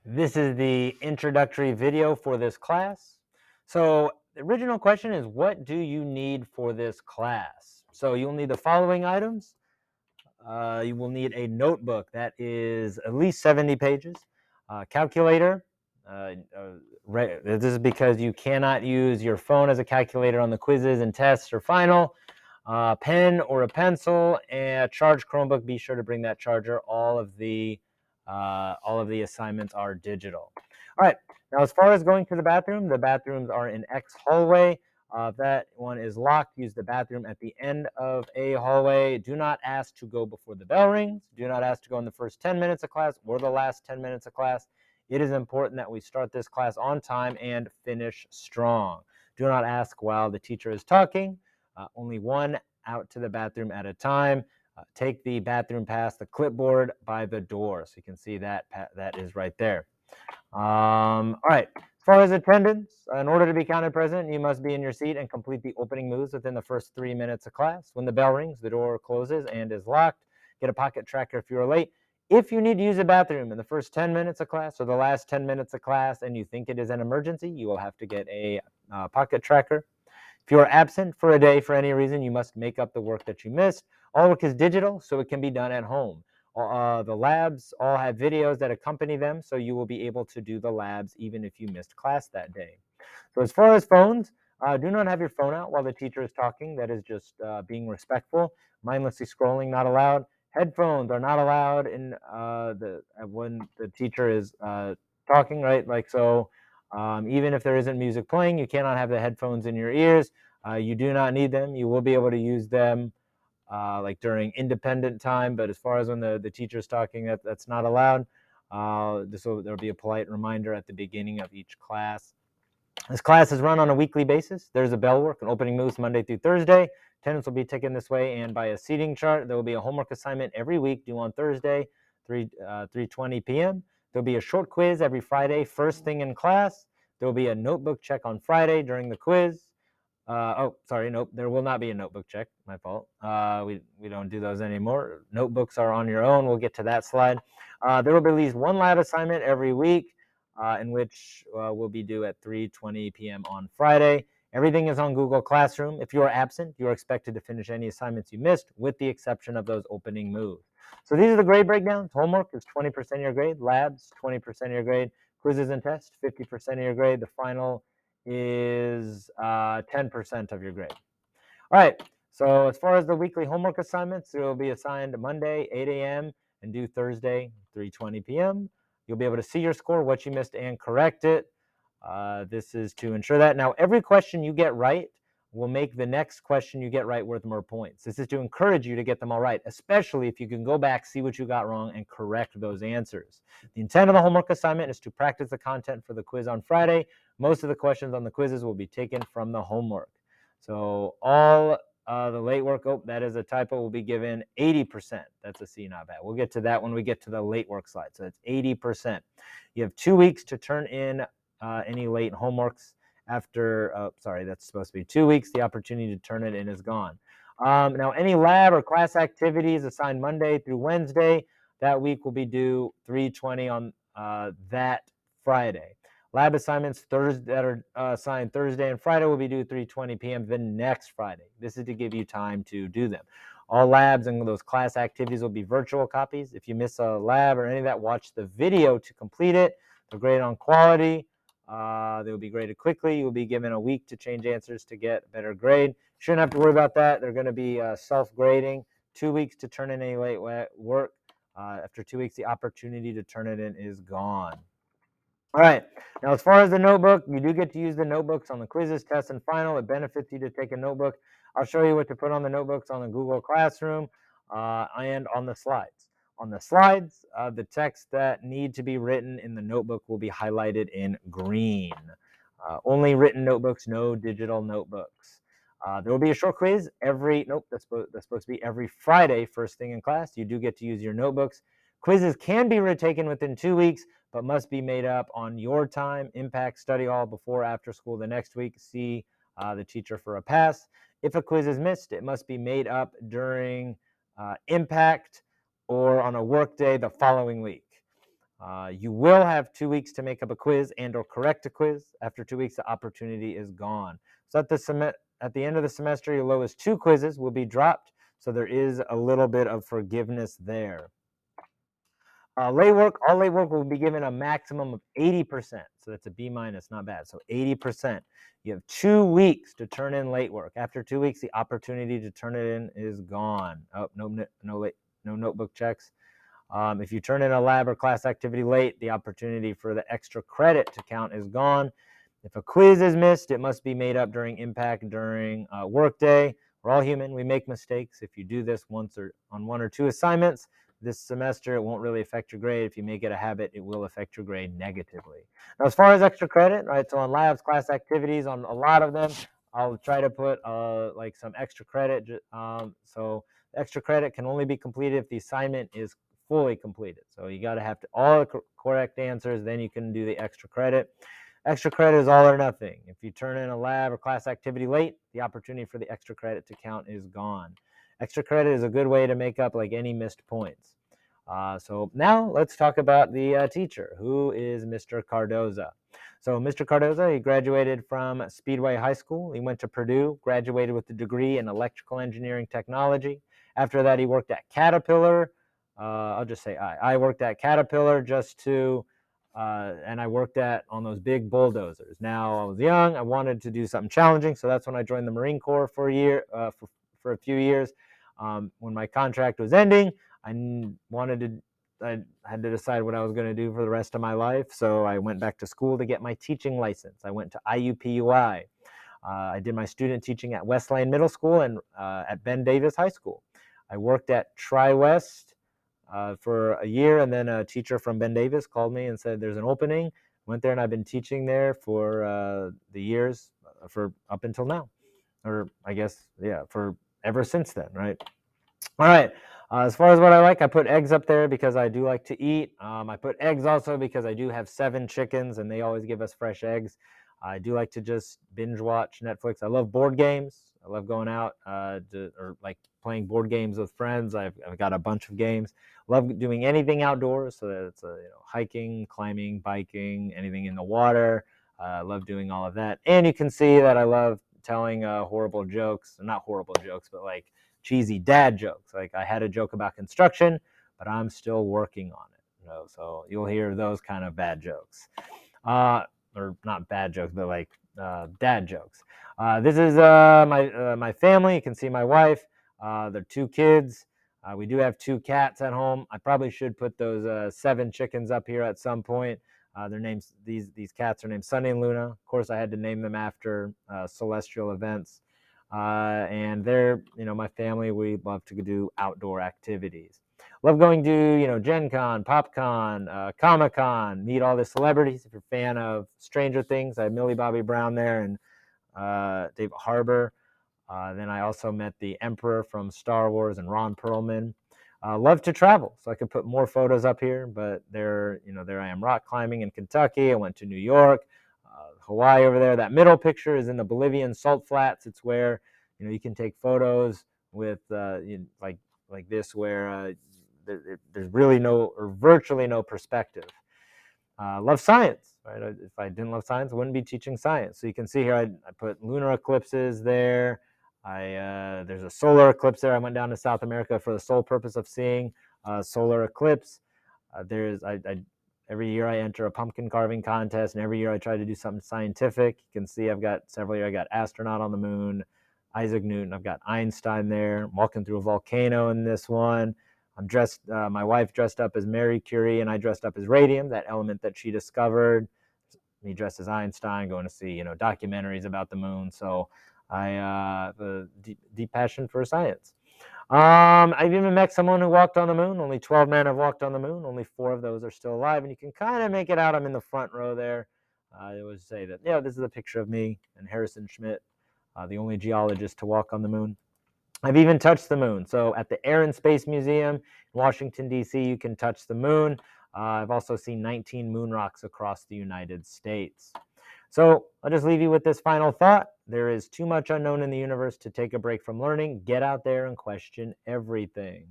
This is the introductory video for this class. So the original question is, what do you need for this class? So you'll need the following items. You will need a notebook that is at least 70 pages, calculator. This is because you cannot use your phone as a calculator on the quizzes and tests or final. Pen or a pencil, and a charged Chromebook. Be sure to bring that charger. All of the assignments are digital. All right. Now, as far as going to the bathrooms are in X hallway. If that one is locked, use the bathroom at the end of a hallway. Do not ask to go before the bell rings. Do not ask to go in the first 10 minutes of class or the last 10 minutes of class. It is important that we start this class on time and finish strong. Do not ask while the teacher is talking. Only one out to the bathroom at a time. Take the bathroom pass, the clipboard by the door. So you can see that is right there. All right. As far as attendance, in order to be counted present, you must be in your seat and complete the opening moves within the first 3 minutes of class. When the bell rings, the door closes and is locked. Get a pocket tracker if you're late. If you need to use a bathroom in the first 10 minutes of class or the last 10 minutes of class and you think it is an emergency, you will have to get a pocket tracker. If you are absent for a day for any reason, you must make up the work that you missed. All work is digital, so it can be done at home. The labs all have videos that accompany them, so you will be able to do the labs even if you missed class that day. So as far as phones, do not have your phone out while the teacher is talking. That is just being respectful. Mindlessly scrolling, not allowed. Headphones are not allowed when the teacher is talking, right? Like so. Even if there isn't music playing, you cannot have the headphones in your ears. You do not need them. You will be able to use them like during independent time, but as far as when the teacher's talking, that's not allowed. There'll be a polite reminder at the beginning of each class. This class is run on a weekly basis. There's a bell work and opening moves Monday through Thursday. Attendance will be taken this way and by a seating chart. There will be a homework assignment every week due on Thursday, 3:20 p.m. There'll be a short quiz every Friday, first thing in class. There will be a notebook check on Friday during the quiz. Nope. There will not be a notebook check. My fault. We don't do those anymore. Notebooks are on your own. We'll get to that slide. There will be at least one lab assignment every week, in which will be due at 3:20 p.m. on Friday. Everything is on Google Classroom. If you are absent, you are expected to finish any assignments you missed, with the exception of those opening moves. So these are the grade breakdowns. Homework is 20% of your grade. Labs, 20% of your grade. Quizzes and tests, 50% of your grade. The final is 10% of your grade. All right. So as far as the weekly homework assignments, you'll be assigned Monday, 8 a.m. and due Thursday, 3:20 p.m. You'll be able to see your score, what you missed, and correct it. This is to ensure that. Now, every question you get right will make the next question you get right worth more points. This is to encourage you to get them all right, especially if you can go back, see what you got wrong, and correct those answers. The intent of the homework assignment is to practice the content for the quiz on Friday. Most of the questions on the quizzes will be taken from the homework. So all the late work, that is a typo, will be given 80%. That's a C, not bad. We'll get to that when we get to the late work slide. So it's 80%. You have 2 weeks to turn in any late homeworks. That's supposed to be 2 weeks. The opportunity to turn it in is gone. Now, any lab or class activities assigned Monday through Wednesday, that week will be due 3:20 on that Friday. Lab assignments that are assigned Thursday and Friday will be due 3:20 p.m. the next Friday. This is to give you time to do them. All labs and those class activities will be virtual copies. If you miss a lab or any of that, watch the video to complete it. They're graded on quality. They will be graded quickly. You will be given a week to change answers to get a better grade. Shouldn't have to worry about that. They're going to be self-grading. 2 weeks to turn in any late work. After 2 weeks, the opportunity to turn it in is gone. All right. Now, as far as the notebook, you do get to use the notebooks on the quizzes, tests, and final. It benefits you to take a notebook. I'll show you what to put on the notebooks on the Google Classroom and on the slides. On the slides, the text that need to be written in the notebook will be highlighted in green. Only written notebooks, no digital notebooks. There will be a short quiz that's supposed to be every Friday, first thing in class. You do get to use your notebooks. Quizzes can be retaken within 2 weeks, but must be made up on your time. Impact study hall before after school the next week. See the teacher for a pass. If a quiz is missed, it must be made up during impact or on a work day the following week. You will have 2 weeks to make up a quiz and or correct a quiz. After 2 weeks, the opportunity is gone. So at the end of the semester, your lowest 2 quizzes will be dropped. So there is a little bit of forgiveness there. All late work will be given a maximum of 80%. So that's a B minus, not bad. So 80%. You have 2 weeks to turn in late work. After 2 weeks, the opportunity to turn it in is gone. Oh, no notebook checks. If you turn in a lab or class activity late, the opportunity for the extra credit to count is gone. If a quiz is missed, it must be made up during impact during workday. We're all human. We make mistakes. If you do this once or on 1 or 2 assignments this semester, it won't really affect your grade. If you make it a habit, it will affect your grade negatively. Now, as far as extra credit, right? So on labs, class activities, on a lot of them, I'll try to put like some extra credit. So extra credit can only be completed if the assignment is fully completed. So you got to have all the correct answers, then you can do the extra credit. Extra credit is all or nothing. If you turn in a lab or class activity late, the opportunity for the extra credit to count is gone. Extra credit is a good way to make up like any missed points. So now let's talk about the teacher, who is Mr. Cardoza. So Mr. Cardoza, he graduated from Speedway High School. He went to Purdue, graduated with a degree in electrical engineering technology. After that, he worked at Caterpillar. I'll just say I worked at Caterpillar and I worked on those big bulldozers. Now I was young, I wanted to do something challenging, so that's when I joined the Marine Corps for a few years. When my contract was ending, I had to decide what I was going to do for the rest of my life, so I went back to school to get my teaching license. I went to IUPUI. I did my student teaching at Westland Middle School and at Ben Davis High School. I worked at Tri-West for a year, and then a teacher from Ben Davis called me and said there's an opening. Went there, and I've been teaching there for the years for up until now, or I guess for ever since then, right? All right. As far as what I like, I put eggs up there because I do like to eat. I put eggs also because I do have 7 chickens and they always give us fresh eggs. I do like to just binge watch Netflix. I love board games. I love going out or like playing board games with friends. I've got a bunch of games. Love doing anything outdoors. So that's hiking, climbing, biking, anything in the water. I love doing all of that. And you can see that I love telling horrible jokes. Not horrible jokes, but like cheesy dad jokes. Like I had a joke about construction, but I'm still working on it. So you'll hear those kind of bad jokes. Or not bad jokes, but like dad jokes. This is my family. You can see my wife. They're 2 kids. We do have 2 cats at home. I probably should put those 7 chickens up here at some point. Their names, these cats are named Sunny and Luna. Of course, I had to name them after celestial events. And they're, my family, we love to do outdoor activities. Love going to, Gen Con, PopCon, Comic Con, meet all the celebrities. If you're a fan of Stranger Things, I have Millie Bobby Brown there and David Harbour. Then I also met the Emperor from Star Wars and Ron Perlman. Love to travel, so I could put more photos up here, but there I am rock climbing in Kentucky. I went to New York, Hawaii over there. That middle picture is in the Bolivian salt flats. It's where you can take photos with like this, where there's really no or virtually no perspective. Love science, right? If I didn't love science, I wouldn't be teaching science. So you can see here, I put lunar eclipses there. There's a solar eclipse there. I went down to South America for the sole purpose of seeing solar eclipse. Every year I enter a pumpkin carving contest, and every year I try to do something scientific. You can see I've got several here. I got astronaut on the moon, Isaac Newton. I've got Einstein there. I'm walking through a volcano in this one. I'm dressed. My wife dressed up as Marie Curie, and I dressed up as radium, that element that she discovered. Me dressed as Einstein, going to see documentaries about the moon. So I have a deep passion for science. I've even met someone who walked on the moon. Only 12 men have walked on the moon. Only 4 of those are still alive, and you can kind of make it out. I'm in the front row there. I always say that this is a picture of me and Harrison Schmitt, the only geologist to walk on the moon. I've even touched the moon. So at the Air and Space Museum in Washington, D.C., you can touch the moon. I've also seen 19 moon rocks across the United States. So I'll just leave you with this final thought. There is too much unknown in the universe to take a break from learning. Get out there and question everything.